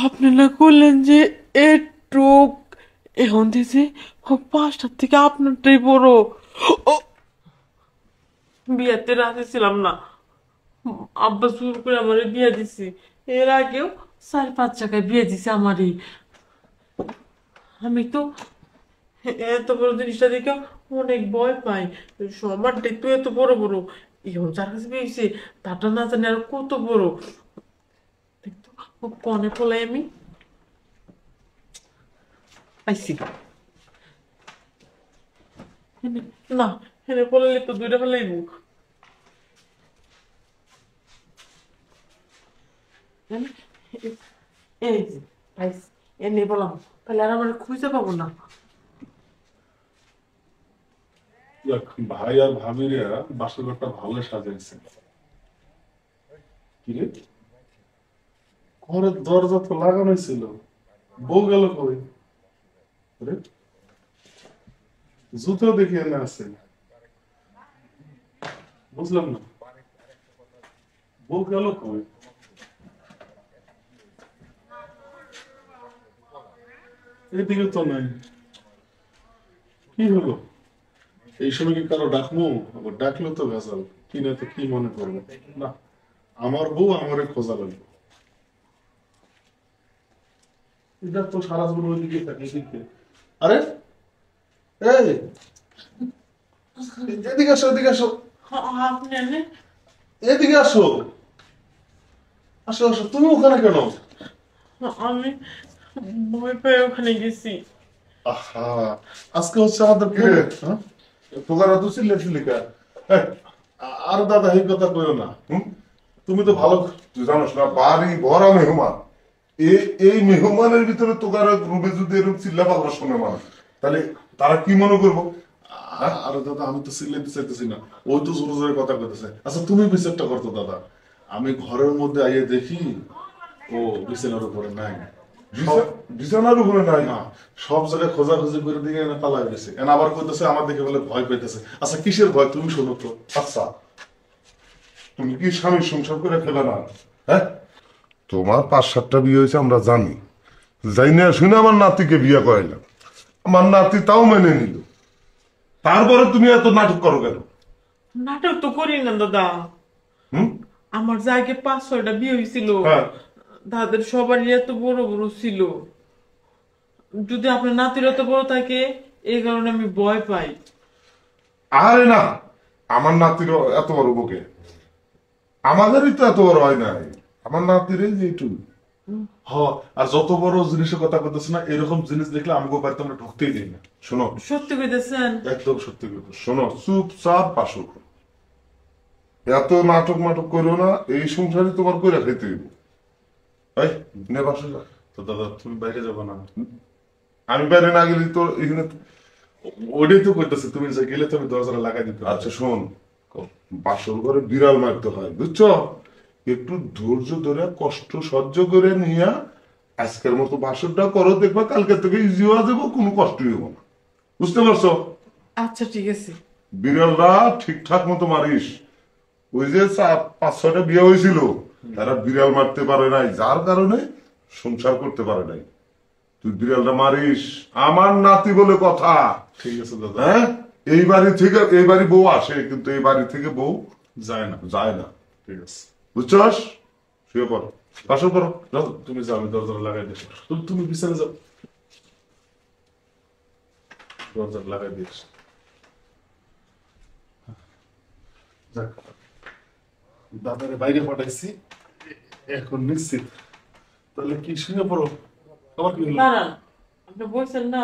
আপনি না করলেন যে একটু এখন দিয়েছে 5টার থেকে আপনারটাই বড়। ও, বিয়েতে রাজি ছিলাম না, আব্বা জোর করে আমারে বিয়ে দিছি। এর আগেও 4-5 জায়গায় বিয়ে দিছে আমারই। আমি তো এত বড় জিনিসটা দেখে অনেক ভয় পাই। সবার দেখতো এত বড় বড়, এখন যার কাছে বিয়ে হয়েছে তারটা না জানি আর কত বড়। দেখতো কনে পলাই আমি পাইছি। না, হেনে পলাইলে তো দুইটা ফেলাইব। এই যে পাইছি, এনে বললাম তাহলে আর আমার খুঁজে পাবো না। যাক, ভাই আর ভাবিরা বাসর ঘরটা ভালো সাজাইছে। কিরে, ঘরের দরজা তো লাগানোই ছিল, বউ গেল কই? আরে, জুতো দেখি এনে আছে, বুঝলাম না, বউ গেল কই? এদিকে তো নাই। কি হলো? এই সময় কি কারো ডাকমু? আবার ডাকলেও তো ভেজাল, কি না তো কি মনে করবো। না, আমার বউ আমারে খোঁজা লাগবে। এটা তো সারা জীবন ওইদিকে থাকে, এদিকে। আরে, এই, এদিকে আসো, এদিকে আসো, আপনি এনে এদিকে আসো, আসো আসো। তুমি ওখানে কেন? আমি ভয় পেয়ে ওখানে গেছি। আহা, আজকে হচ্ছে আমাদের কিরে? হ্যাঁ? তোকার অত চিল্লাছিলি কা? এই, আর দাদা এই কথা কইও না। হুম? তুমি তো ভালো। তুই জানোস না বাড়ি ভরা মেহমান। এই এই মেহমানের ভিতরে তোকার রুমে যদি এরকম চিল্লা পাল্লা শোনে মানুষ, তাহলে তারা কি মনে করবো? হ্যাঁ? আর দাদা আমি তো সিলেতে চাইতেছি না, ওই তো জোরে জোরে কথা কইতেছে। আচ্ছা তুমি বিচারটা করতো দাদা। আমি ঘরের মধ্যে আইয়ে দেখি ও বিছানার উপরে নাই। সব বিছানার উপরে নাই? না, সব জায়গায় খোঁজাখুঁজি করে দিকে এনে পালাই গেছে। এনে আবার কইতেছে আমার দেখে বলে ভয় পাইতেছে। আচ্ছা কিসের ভয় তুমি শোনো তো। আচ্ছা, তুমি কি স্বামীর সংসার করে ফেলে না? হ্যাঁ, তোমার 5-7টা বিয়ে হয়েছে আমরা জানি। যাই না শুনে আমার নাতিকে বিয়ে করাইলাম, আমার নাতি তাও মেনে নিল। তারপরে তুমি এত নাটক করো কেন? নাটক তো করি না দাদা। হুম? আমার জায়গায় 5-6টা বিয়ে হয়েছিল, হ্যাঁ, তাদের সবারই এত বড় বড় ছিল। যদি আপনার নাতির এত বড় থাকে, এই কারণে আমি ভয় পাই। আরে না, আমার নাতিরও এত বড় বুকে, আমাদেরই তো এত বড় হয় নাই। আমার নাতির এই যে একটু। হ, আর যত বড় জিনিসের কথা কইতেছে না, এরকম জিনিস দেখলে আমাকে বাড়িতে আমরা ঢুকতেই দিই না। শোনো, সত্যি কইতেছেন? একদম সত্যি কথা। শোনো, চুপচাপ বাসো। এত নাটক মাটক করো না, এই সংসারে তোমার করে খাইতে হইব। এই, নে বাসো যা। তো দাদা তুমি বাইরে যাবো না? আমি বাইরে না গেলে তো এখানে ওইটাই তো কইতেছে, তুমি যে গেলে তো আমি দরজাটা লাগাই দিতে পারবো। আচ্ছা শোন, বাসর ঘরে বিড়াল মারতে হয় বুঝছো? একটু ধৈর্য ধরে কষ্ট সহ্য করে নিয়ে আজকের মতো বাসরটা করো, দেখবা কালকে থেকে ইজি হয়ে যাবো, কোনো কষ্টই হবো না। বুঝতে পারছো? আচ্ছা ঠিক আছে। বিড়ালরা ঠিকঠাক মতো মারিস। ওই যে 5-6টা বিয়ে হয়েছিল, তারা বিড়াল মারতে পারে নাই, যার কারণে সংসার করতে পারে নাই। তুই বিড়ালটা মারিস, আমার নাতি বলে কথা। ঠিক আছে দাদা। হ্যাঁ, এই বাড়ি থেকে এই বাড়ি বউ আসে, কিন্তু এই বাড়ি থেকে বউ যায় না। যায় না। ঠিক আছে, বুঝছস? শুয়ে পড়ো, বাসর করো, যাও। তুমি যাও, আমি দরজাটা লাগাই দিচ্ছি। তুমি বিছানে যাও, দরজাটা লাগাই দিচ্ছি। যাক, দাদারে বাইরে পাঠাইছি, এখন নিশ্চিত। তাহলে কি শুয়ে পড়ো? আবার কি হলো? দাঁড়ান, আপনি বলছেন না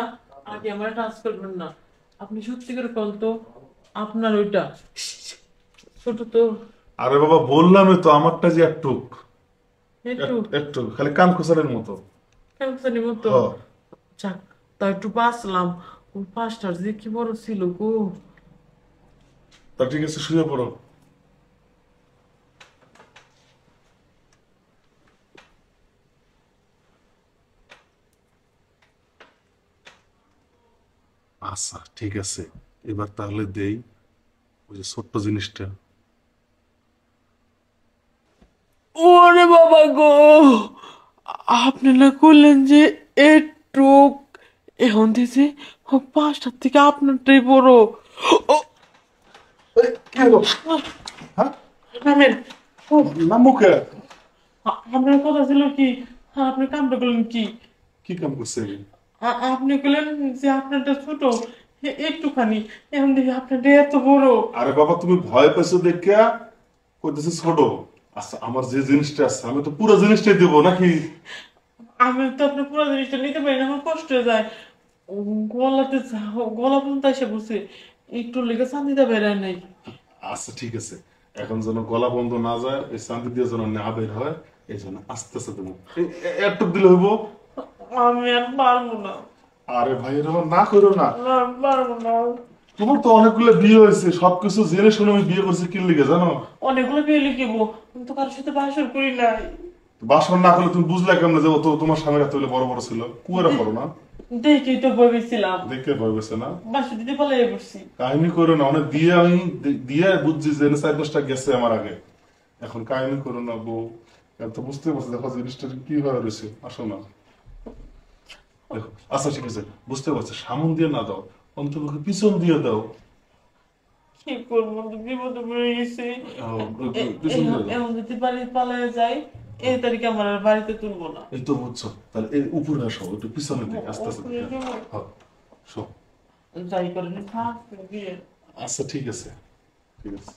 আগে আমার টাচ করবেন না। আপনি সত্যি করে কোন তো, আপনার ওইটা ছোট তো আরে বাবা বললামই তো, আমারটা যে একটুক, একটু একটু খালি কান খোসারের মতো। ক্যান্সারের মতো। হ, যাক, তা একটু বাঁচলাম। ওই 5টার যে কি বড় ছিল গো। তা ঠিক আছে, শুয়ে পড়ো। আচ্ছা ঠিক আছে, এবার তাহলে দেই ওই যে ছোট্ট জিনিসটা। ওরে বাবা গো, আপনি না করলেন যে একটু এখন দিয়েছে 5টার থেকে আপনারটাই বড়। ও এই, কি হলো? হ্যাঁ, নামেন। ও, না মুখে আপনার কথা ছিল কি, আর আপনি কামটা করলেন কি? কি কাম করছে? আপনি বললেন যে আপনারটা ছোট, একটুখানি, এখন দেখি আপনারটা এত বড়। আরে বাবা, তুমি ভয় পেয়েছো দেখিয়া কইতেছে ছোট। আচ্ছা, আমার যে জিনিসটা আছে আমি তো পুরো জিনিসটাই দেবো নাকি? আমি তো আপনার পুরো জিনিসটা নিতে পারি না, আমার কষ্ট হয়ে যায়। গলাতে গলা পর্যন্ত এসে বসে, একটু লেগে চান্দিটা বেড়ায় নাই। আচ্ছা ঠিক আছে, এখন যেন গলা বন্ধ না যায়, এই শান্তি দিয়ে যেন না বের হয়, এই জন্য আস্তে আস্তে দেবো। একটু দিলে হইব। আমি আর পারবো না। আরে ভাই, এরকম না করো না। না, পারবো না। তোমার তো অনেকগুলো বিয়ে হয়েছে, সবকিছু জেনে শুনে আমি বিয়ে করছি কি লিগে জানো? অনেকগুলো বিয়ে লিখিবো, আমি তো কারোর সাথে বাসর করি নাই। বাসন না করলে তুমি বুঝলে কেমন যে ও তো তোমার স্বামীর এত বড় বড় ছিল? কুয়ারা করো না, দেখেই তো ভেবেছিলাম, দেখে ভয় পেয়েছে না? বাসা দিতে পালাই পড়ছি। কাহিনী করো না, অনেক দিয়ে আমি দিয়ে বুঝছি যে 4-5টা গেছে আমার আগে। এখন কাহিনী করো না বউ, এত বুঝতে পারছি, দেখো জিনিসটা কিভাবে রয়েছে। আসো না, দেখো। আচ্ছা ঠিক আছে, বুঝতে পারছি, সামন দিয়ে না দাও, অন্তপক্ষে পিছন দিয়ে দাও। কি করবো, তো বিপদে পড়ে গেছি। পিছন দিয়ে দাও। এখন যদি বাড়ি পালায় যাই, এই তারিখে আমার আর বাড়িতে তুলবো না। এই তো বুঝছো, তাহলে এই উপরে আসো, একটু পিছনে দিকে আস্তে আস্তে উপরে দিকে। যাবো? হ্যাঁ, শো। যাই করেন, থাক বিয়ে। আচ্ছা ঠিক আছে, ঠিক আছে।